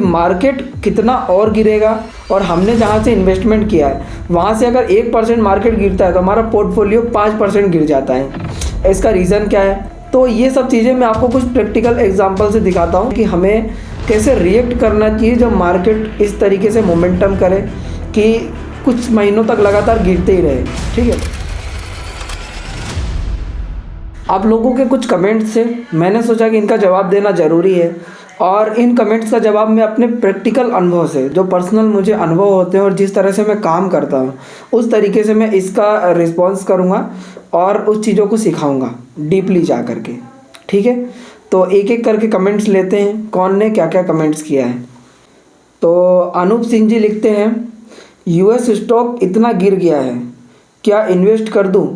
Market कितना और गिरेगा और हमने जहाँ से इन्वेस्टमेंट किया है वहाँ से अगर 1% मार्केट गिरता है तो हमारा पोर्टफोलियो 5% गिर जाता है। इसका रीज़न क्या है? तो ये सब चीज़ें मैं आपको कुछ प्रैक्टिकल एग्जांपल से दिखाता हूँ कि हमें कैसे रिएक्ट करना चाहिए जब मार्केट इस तरीके से मोमेंटम करे कि कुछ महीनों तक लगातार गिरते ही रहे। ठीक है, आप लोगों के कुछ कमेंट्स से मैंने सोचा कि इनका जवाब देना ज़रूरी है और इन कमेंट्स का जवाब मैं अपने प्रैक्टिकल अनुभव से, जो पर्सनल मुझे अनुभव होते हैं और जिस तरह से मैं काम करता हूँ उस तरीके से मैं इसका रिस्पॉन्स करूँगा और उस चीज़ों को सिखाऊंगा डीपली जा करके। ठीक है, तो एक एक करके कमेंट्स लेते हैं कौन ने क्या क्या कमेंट्स किया है। तो अनूप सिंह जी लिखते हैं, यूएस स्टॉक इतना गिर गया है, क्या इन्वेस्ट कर दूँ?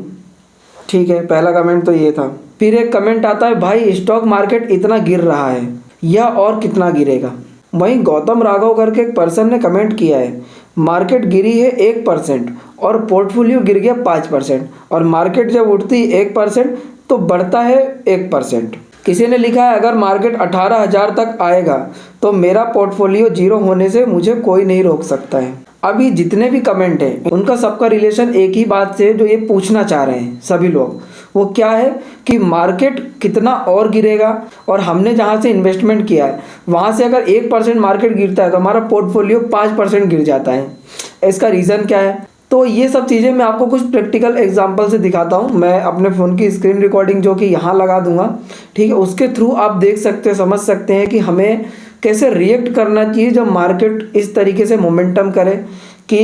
ठीक है, पहला कमेंट तो ये था। फिर एक कमेंट आता है, भाई स्टॉक मार्केट इतना गिर रहा है, यह और कितना गिरेगा? वहीं गौतम राघव करके एक पर्सन ने कमेंट किया है, मार्केट गिरी है 1% और पोर्टफोलियो गिर गया 5%, और मार्केट जब उठती 1% तो बढ़ता है 1%। किसी ने लिखा है, अगर मार्केट 18,000 तक आएगा तो मेरा पोर्टफोलियो जीरो होने से मुझे कोई नहीं रोक सकता है। अभी जितने भी कमेंट हैं उनका सबका रिलेशन एक ही बात से, जो ये पूछना चाह रहे हैं सभी लोग, वो क्या है कि मार्केट कितना और गिरेगा और हमने जहाँ से इन्वेस्टमेंट किया है वहाँ से अगर 1% मार्केट गिरता है तो हमारा पोर्टफोलियो 5% गिर जाता है। इसका रीज़न क्या है? तो ये सब चीज़ें मैं आपको कुछ प्रैक्टिकल एग्जांपल से दिखाता हूँ। मैं अपने फ़ोन की स्क्रीन रिकॉर्डिंग जो कि यहाँ लगा दूंगा, ठीक है, उसके थ्रू आप देख सकते समझ सकते हैं कि हमें कैसे रिएक्ट करना चाहिए जब मार्केट इस तरीके से मोमेंटम करे कि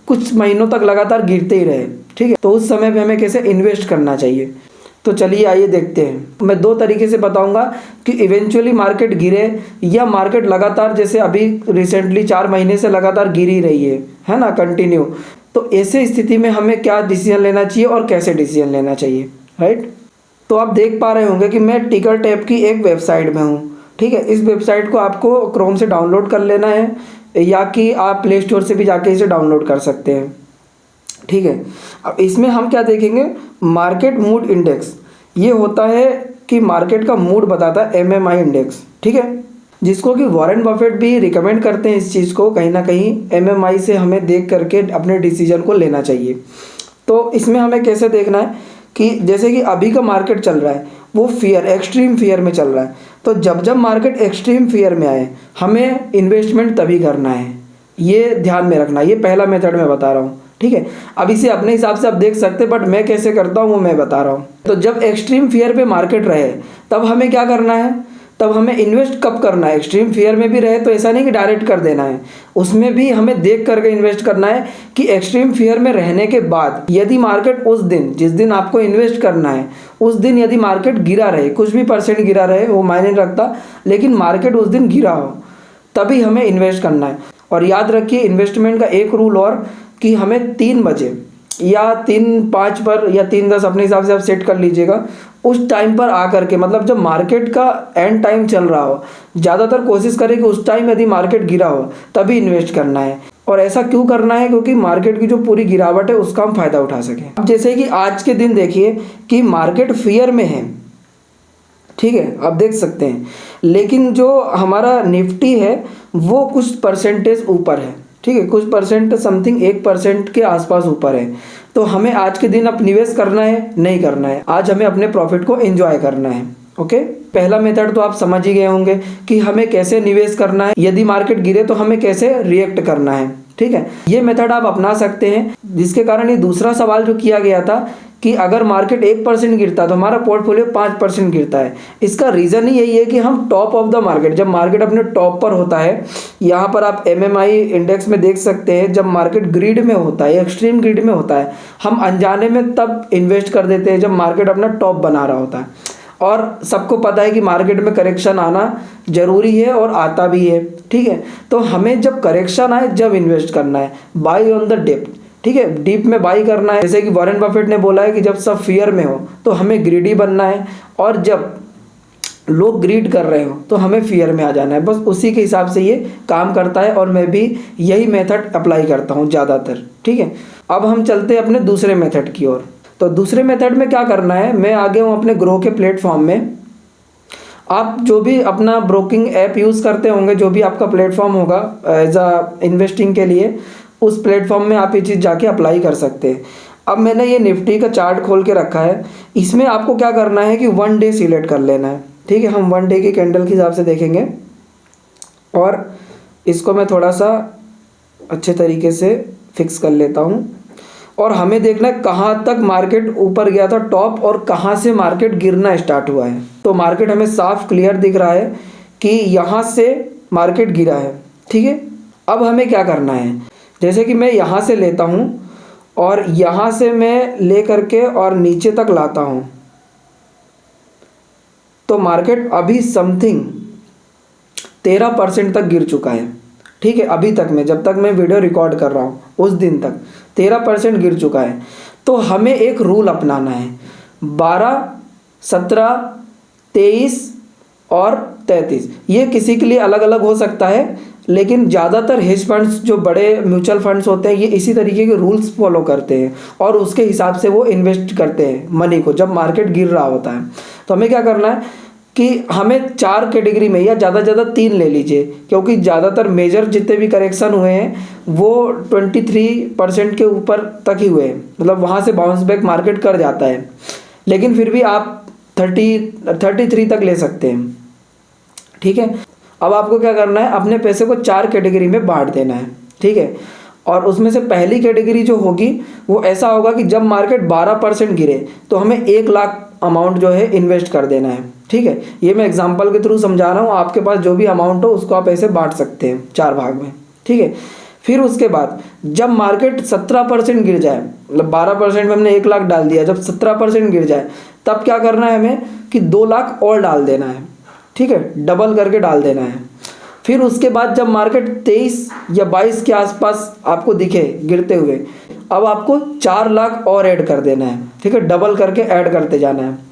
कुछ महीनों तक लगातार गिरते ही रहे। ठीक है, तो उस समय पे हमें कैसे इन्वेस्ट करना चाहिए। तो चलिए आइए देखते हैं। मैं दो तरीके से बताऊंगा कि इवेंचुअली मार्केट गिरे या मार्केट लगातार, जैसे अभी रिसेंटली 4 महीने से लगातार गिर ही रही है ना, कंटिन्यू। तो ऐसे स्थिति में हमें क्या डिसीजन लेना चाहिए और कैसे डिसीजन लेना चाहिए, राइट। तो आप देख पा रहे होंगे कि मैं टिकर टैप की एक वेबसाइट में हूँ। ठीक है, इस वेबसाइट को आपको क्रोम से डाउनलोड कर लेना है या कि आप प्ले स्टोर से भी जाके इसे डाउनलोड कर सकते हैं। ठीक है, अब इसमें हम क्या देखेंगे, मार्केट मूड इंडेक्स। ये होता है कि मार्केट का मूड बताता है, MMI इंडेक्स। ठीक है, जिसको कि वॉरेन बफेट भी रिकमेंड करते हैं इस चीज़ को, कहीं ना कहीं MMI से हमें देख करके अपने डिसीजन को लेना चाहिए। तो इसमें हमें कैसे देखना है कि जैसे कि अभी का मार्केट चल रहा है वो एक्सट्रीम फियर में चल रहा है। तो जब जब मार्केट एक्सट्रीम फियर में आए हमें इन्वेस्टमेंट तभी करना है, ये ध्यान में रखना। ये पहला मेथड मैं बता रहा हूँ। ठीक है, अब इसे अपने हिसाब से आप देख सकते हैं, बट मैं कैसे करता हूँ वो मैं बता रहा हूँ। तो जब एक्सट्रीम फियर पे मार्केट रहे तब हमें क्या करना है, तब हमें इन्वेस्ट कब करना है। एक्सट्रीम फियर में भी रहे तो ऐसा नहीं कि डायरेक्ट कर देना है, उसमें भी हमें देख करके इन्वेस्ट करना है कि एक्सट्रीम फियर में रहने के बाद यदि मार्केट उस दिन, जिस दिन आपको इन्वेस्ट करना है उस दिन यदि मार्केट गिरा रहे, कुछ भी % गिरा रहे, वो मायने नहीं रखता, लेकिन मार्केट उस दिन गिरा हो तभी हमें इन्वेस्ट करना है। और याद रखिए इन्वेस्टमेंट का एक रूल और, कि हमें 3 बजे या 3:05 पर या 3:10 अपने हिसाब से आप सेट कर लीजिएगा, उस टाइम पर आकर के, मतलब जब मार्केट का एंड टाइम चल रहा हो, ज़्यादातर कोशिश करें कि उस टाइम यदि मार्केट गिरा हो तभी इन्वेस्ट करना है। और ऐसा क्यों करना है, क्योंकि मार्केट की जो पूरी गिरावट है उसका हम फ़ायदा उठा सकें। अब जैसे कि आज के दिन देखिए कि मार्केट फियर में है, ठीक है, आप देख सकते हैं, लेकिन जो हमारा निफ्टी है वो कुछ % ऊपर है। ठीक है, कुछ % समथिंग 1% के आसपास ऊपर है। तो हमें आज के दिन अब निवेश करना है, नहीं करना है, आज हमें अपने प्रॉफिट को एंजॉय करना है। ओके, पहला मेथड तो आप समझ ही गए होंगे कि हमें कैसे निवेश करना है, यदि मार्केट गिरे तो हमें कैसे रिएक्ट करना है। ठीक है, ये मेथड आप अपना सकते हैं, जिसके कारण ये दूसरा सवाल जो किया गया था कि अगर मार्केट 1% गिरता तो हमारा पोर्टफोलियो 5% गिरता है। इसका रीज़न ही यही है कि हम टॉप ऑफ द मार्केट, जब मार्केट अपने टॉप पर होता है, यहाँ पर आप MMI इंडेक्स में देख सकते हैं, जब मार्केट ग्रिड में होता है, एक्सट्रीम ग्रिड में होता है, हम अनजाने में तब इन्वेस्ट कर देते हैं जब मार्केट अपना टॉप बना रहा होता है। और सबको पता है कि मार्केट में करेक्शन आना जरूरी है और आता भी है। ठीक है, तो हमें जब करेक्शन आए जब इन्वेस्ट करना है, बाई ऑन द डिप। ठीक है, डीप में बाई करना है। जैसे कि वॉरेन बफेट ने बोला है कि जब सब फियर में हो तो हमें ग्रीडी बनना है, और जब लोग ग्रीड कर रहे हो तो हमें फियर में आ जाना है। बस उसी के हिसाब से ये काम करता है और मैं भी यही मेथड अप्लाई करता हूँ ज़्यादातर। ठीक है, अब हम चलते हैं अपने दूसरे मेथड की ओर। तो दूसरे मेथड में क्या करना है, मैं आ गया हूँ अपने ग्रो के प्लेटफॉर्म में। आप जो भी अपना ब्रोकिंग ऐप यूज़ करते होंगे, जो भी आपका प्लेटफॉर्म होगा एज अ इन्वेस्टिंग के लिए, उस प्लेटफॉर्म में आप ये चीज़ जाके अप्लाई कर सकते हैं। अब मैंने ये निफ्टी का चार्ट खोल के रखा है, इसमें आपको क्या करना है कि 1 डे सिलेक्ट कर लेना है। ठीक है, हम 1 डे की कैंडल के हिसाब से देखेंगे और इसको मैं थोड़ा सा अच्छे तरीके से फिक्स कर लेता हूँ। और हमें देखना है कहाँ तक मार्केट ऊपर गया था टॉप और कहाँ से मार्केट गिरना स्टार्ट हुआ है। तो मार्केट हमें साफ क्लियर दिख रहा है कि यहाँ से मार्केट गिरा है। ठीक है, अब हमें क्या करना है, जैसे कि मैं यहाँ से लेता हूँ और यहाँ से मैं ले करके और नीचे तक लाता हूँ, तो मार्केट अभी समथिंग 13% तक गिर चुका है। ठीक है, अभी तक में, जब तक मैं वीडियो रिकॉर्ड कर रहा हूँ उस दिन तक 13% गिर चुका है। तो हमें एक रूल अपनाना है, 12, 17, 23 और 33। ये किसी के लिए अलग अलग हो सकता है, लेकिन ज़्यादातर हेज फंड्स, जो बड़े म्यूचुअल फंड्स होते हैं, ये इसी तरीके के रूल्स फॉलो करते हैं और उसके हिसाब से वो इन्वेस्ट करते हैं मनी को जब मार्केट गिर रहा होता है। तो हमें क्या करना है कि हमें 4 कैटेगरी में या ज़्यादा से ज़्यादा 3 ले लीजिए, क्योंकि ज़्यादातर मेजर जितने भी करेक्शन हुए हैं वो 23% के ऊपर तक ही हुए हैं, मतलब वहाँ से बाउंस बैक मार्केट कर जाता है। लेकिन फिर भी आप 33 तक ले सकते हैं। ठीक है, अब आपको क्या करना है, अपने पैसे को 4 कैटेगरी में बांट देना है। ठीक है, और उसमें से पहली कैटेगरी जो होगी वो ऐसा होगा कि जब मार्केट 12% गिरे तो हमें 1 लाख अमाउंट जो है इन्वेस्ट कर देना है। ठीक है, ये मैं एग्जांपल के थ्रू समझा रहा हूँ, आपके पास जो भी अमाउंट हो उसको आप ऐसे बांट सकते हैं 4 भाग में। ठीक है, फिर उसके बाद जब मार्केट 17% गिर जाए, मतलब 12% में हमने 1 लाख डाल दिया, जब 17% गिर जाए तब क्या करना है हमें कि 2 लाख और डाल देना है। ठीक है, डबल करके डाल देना है। फिर उसके बाद जब मार्केट 23 या 22 के आसपास आपको दिखे गिरते हुए, अब आपको 4 लाख और ऐड कर देना है। ठीक है, डबल करके ऐड करते जाना है।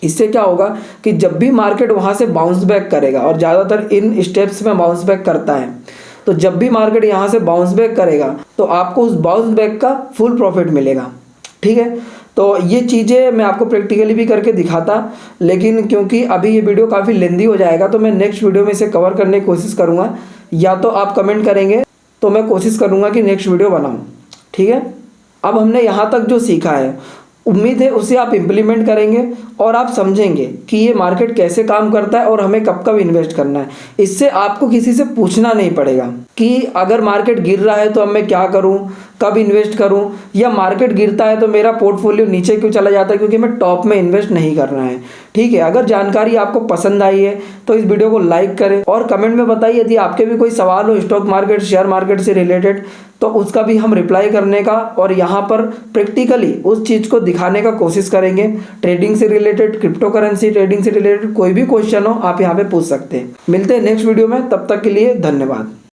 इससे क्या होगा कि जब भी मार्केट वहाँ से बाउंस बैक करेगा, और ज़्यादातर इन स्टेप्स में बाउंस बैक करता है, तो जब भी मार्केट यहाँ से बाउंस बैक करेगा तो आपको उस बाउंस बैक का फुल प्रॉफिट मिलेगा। ठीक है, तो ये चीज़ें मैं आपको प्रैक्टिकली भी करके दिखाता, लेकिन क्योंकि अभी ये वीडियो काफ़ी लेंदी हो जाएगा तो मैं नेक्स्ट वीडियो में इसे कवर करने की कोशिश करूँगा, या तो आप कमेंट करेंगे तो मैं कोशिश करूँगा कि नेक्स्ट वीडियो बनाऊँ। ठीक है, अब हमने यहाँ तक जो सीखा है, उम्मीद है उसे आप इम्प्लीमेंट करेंगे और आप समझेंगे कि ये मार्केट कैसे काम करता है और हमें कब कब इन्वेस्ट करना है। इससे आपको किसी से पूछना नहीं पड़ेगा कि अगर मार्केट गिर रहा है तो अब मैं क्या करूं, कब इन्वेस्ट करूं, या मार्केट गिरता है तो मेरा पोर्टफोलियो नीचे क्यों चला जाता है क्योंकि मैं टॉप में इन्वेस्ट नहीं करना है। ठीक है, अगर जानकारी आपको पसंद आई है तो इस वीडियो को लाइक करें और कमेंट में बताइए यदि आपके भी कोई सवाल हो स्टॉक मार्केट, शेयर मार्केट से रिलेटेड, तो उसका भी हम रिप्लाई करने का और यहाँ पर प्रैक्टिकली उस चीज़ को दिखाने का कोशिश करेंगे। ट्रेडिंग से रिलेटेड, क्रिप्टो करेंसी ट्रेडिंग से रिलेटेड कोई भी क्वेश्चन हो आप यहाँ पे पूछ सकते हैं। मिलते हैं नेक्स्ट वीडियो में, तब तक के लिए धन्यवाद।